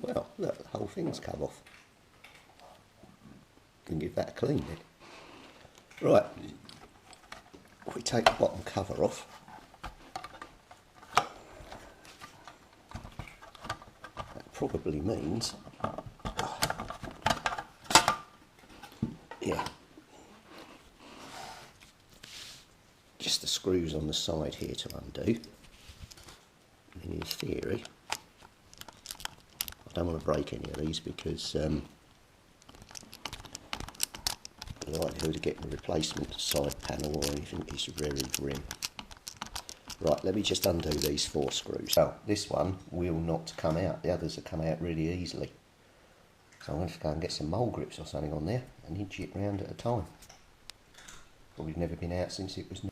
Well, look, the whole thing's come off. Can give that a clean then. Right, we take the bottom cover off. That probably means, yeah, just the screws on the side here to undo. And in theory, I don't want to break any of these because the likelihood of getting a replacement side panel or anything is very grim. Right, let me just undo these 4 screws. Oh, this one will not come out. The others have come out really easily. So I'm going to go and get some mole grips or something on there and inch it round at a time. Probably never been out since it was new.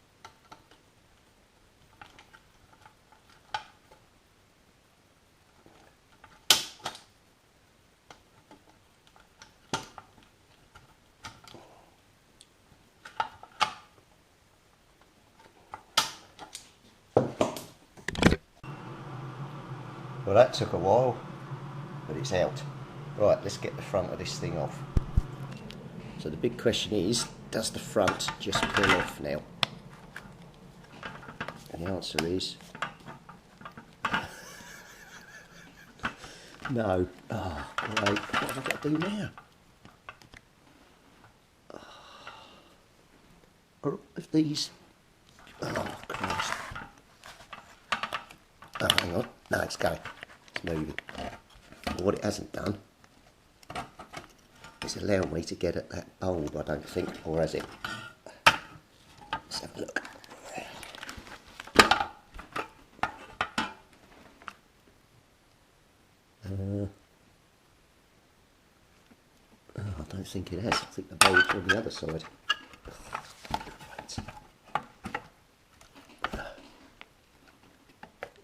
Well, that took a while, but it's out. Right, let's get the front of this thing off. So the big question is, does the front just pull off now? And the answer is no. Oh, great. What have I got to do now? Or if these... Oh, Christ. Oh, hang on. No, it's going. It's moving. But what it hasn't done is allow me to get at that bulb, I don't think, or has it? Let's have a look. Oh, I don't think it has. I think the bulb's on the other side.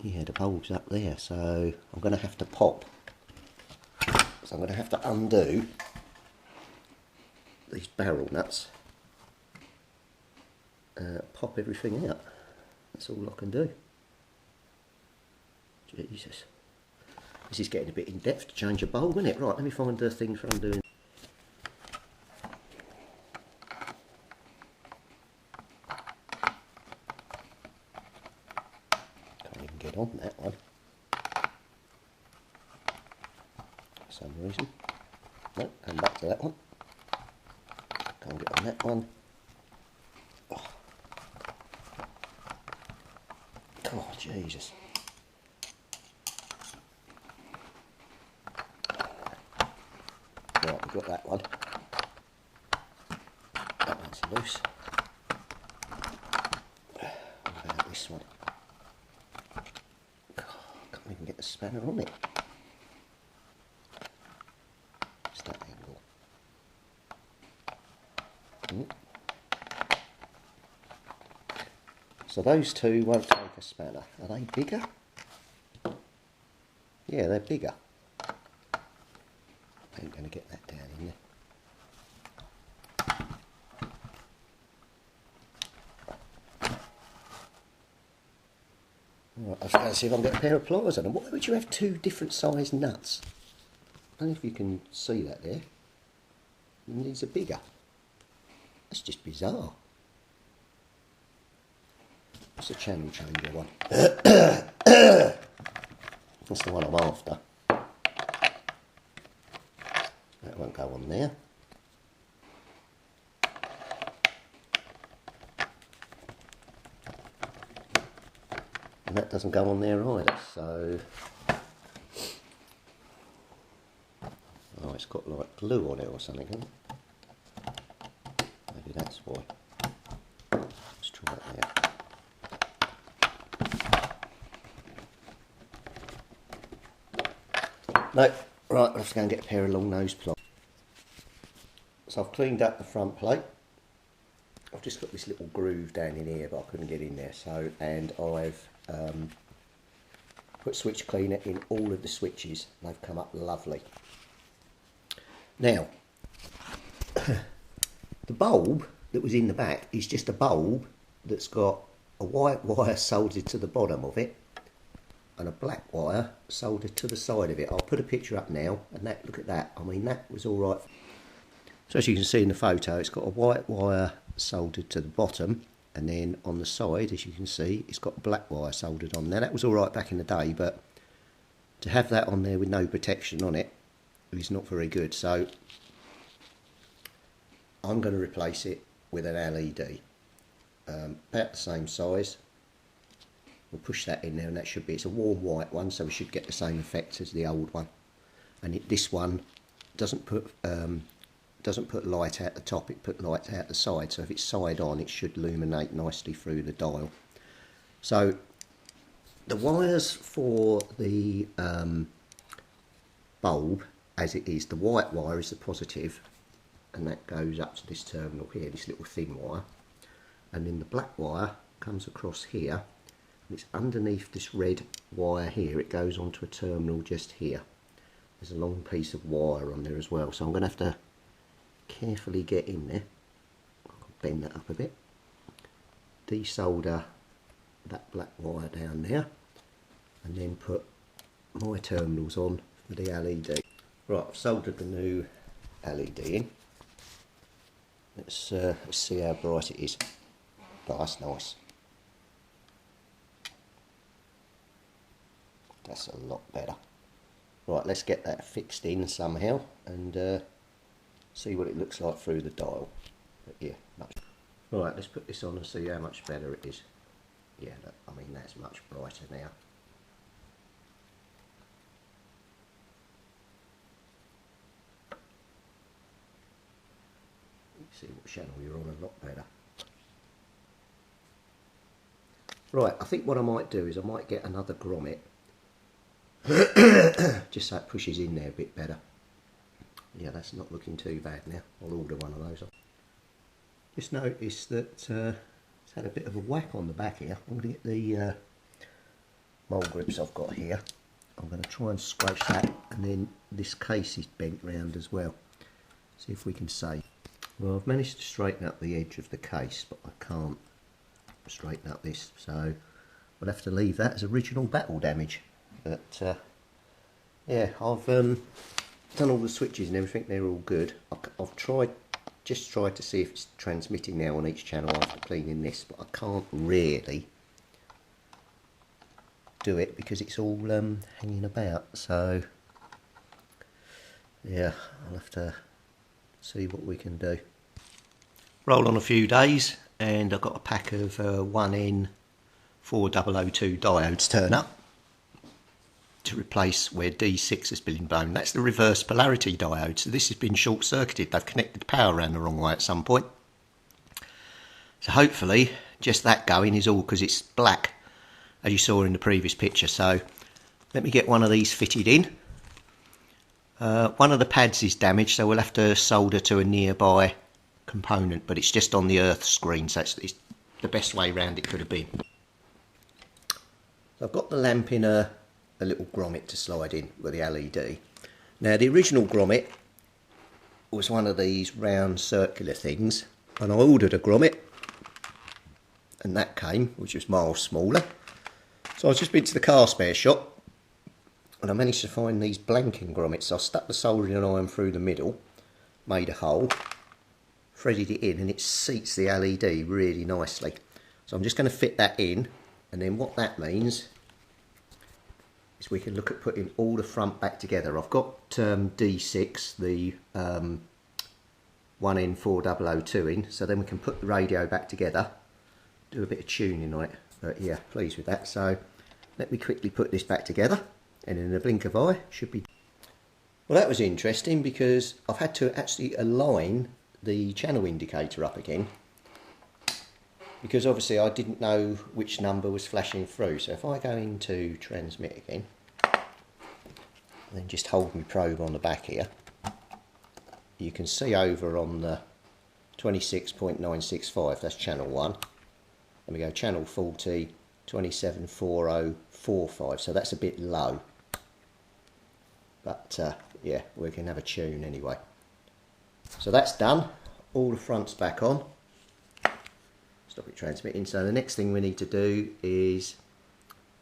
Yeah, the bulb's up there, so I'm going to have to pop. So I'm going to have to undo these barrel nuts, pop everything out. That's all I can do. Jesus. This is getting a bit in depth to change a bulb, isn't it? Right, let me find the thing for undoing. Can't even get on that one. For some reason. No, come back to that one. Can't get on that one. Oh, oh Jesus. Right, we've got that one. That one's loose. What about this one? Oh, can't even get the spanner on it. Just that angle. So those two won't take a spanner. Are they bigger? Yeah, they're bigger. I ain't going to get that down in there. Right, I was going to see if I can get a pair of pliers on them. Why would you have 2 different size nuts? I don't know if you can see that there. And these are bigger. That's just bizarre. What's the channel changer one? That's the one I'm after. That won't go on there. And that doesn't go on there either, so... Oh, it's got like glue on it or something, hasn't it? Maybe that's why. Let's try it there. No, right, let's go and get a pair of long nose pliers. So I've cleaned up the front plate. I've just got this little groove down in here, but I couldn't get in there. So, and I've put switch cleaner in all of the switches. They've come up lovely. Now, the bulb that was in the back is just a bulb that's got a white wire soldered to the bottom of it, and a black wire soldered to the side of it. I'll put a picture up now, and that, look at that, I mean that was all right. So as you can see in the photo, it's got a white wire soldered to the bottom, and then on the side, as you can see, it's got black wire soldered on. Now that was all right back in the day, but to have that on there with no protection on it is not very good. So I'm going to replace it with an LED, about the same size. We'll push that in there, and that should be, it's a warm white one, so we should get the same effect as the old one. And this one doesn't put light out the top, it put light out the side, so if it's side on it should illuminate nicely through the dial. So the wires for the bulb, as it is, the white wire is the positive, and that goes up to this terminal here, this little thin wire, and then the black wire comes across here, and it's underneath this red wire here. It goes onto a terminal just here. There's a long piece of wire on there as well, so I'm going to have to carefully get in there. I'll bend that up a bit, desolder that black wire down there, and then put my terminals on for the LED. Right, I've soldered the new LED in. Let's see how bright it is. Oh, that's nice. That's a lot better. Right, let's get that fixed in somehow and see what it looks like through the dial. But yeah, much. Right, let's put this on and see how much better it is. Yeah, I mean that's much brighter now. See what channel you're on a lot better. Right, I think what I might do is I might get another grommet just so it pushes in there a bit better. Yeah, that's not looking too bad now. I'll order one of those. Just noticed that it's had a bit of a whack on the back here. I'm going to get the mole grips I've got here. I'm going to try and scratch that, and then this case is bent round as well. See if we can save. Well, I've managed to straighten up the edge of the case, but I can't straighten up this, so we'll have to leave that as original battle damage. But yeah, I've done all the switches and everything, they're all good. I've just tried to see if it's transmitting now on each channel after cleaning this, but I can't really do it because it's all hanging about, so yeah, I'll have to see what we can do. Roll on a few days and I've got a pack of 1N 4002 diodes turn up to replace where D6 has been blown. That's the reverse polarity diode, so this has been short circuited. They've connected the power around the wrong way at some point. So hopefully just that going is all, because it's black as you saw in the previous picture. So let me get one of these fitted in. One of the pads is damaged, so we'll have to solder to a nearby component, but it's just on the earth screen, so it's the best way round it could have been. So I've got the lamp in a little grommet to slide in with the LED. Now the original grommet was one of these round circular things, and I ordered a grommet and that came, which was miles smaller. So I've just been to the car spare shop and I managed to find these blanking grommets. So I stuck the soldering iron through the middle, made a hole, threaded it in, and it seats the LED really nicely. So I'm just going to fit that in, and then what that means is we can look at putting all the front back together. I've got D6, the 1N 4002 in, so then we can put the radio back together, do a bit of tuning on it. But yeah, pleased with that. So let me quickly put this back together, and in a blink of eye should be. Well, that was interesting because I've had to actually align the channel indicator up again, because obviously I didn't know which number was flashing through. So if I go into transmit again, and then just hold my probe on the back here, you can see over on the 26.965, that's channel 1. Then we go channel 40, 274045, so that's a bit low. But yeah, we can have a tune anyway. So that's done, all the fronts back on. Stop it transmitting. So the next thing we need to do is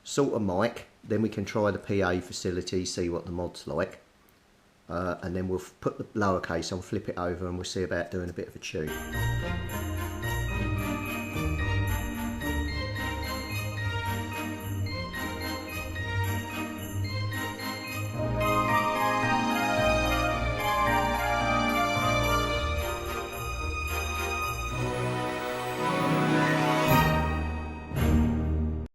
sort a mic, then we can try the PA facility, see what the mod's like. And then we'll put the lowercase on, flip it over, and we'll see about doing a bit of a tune.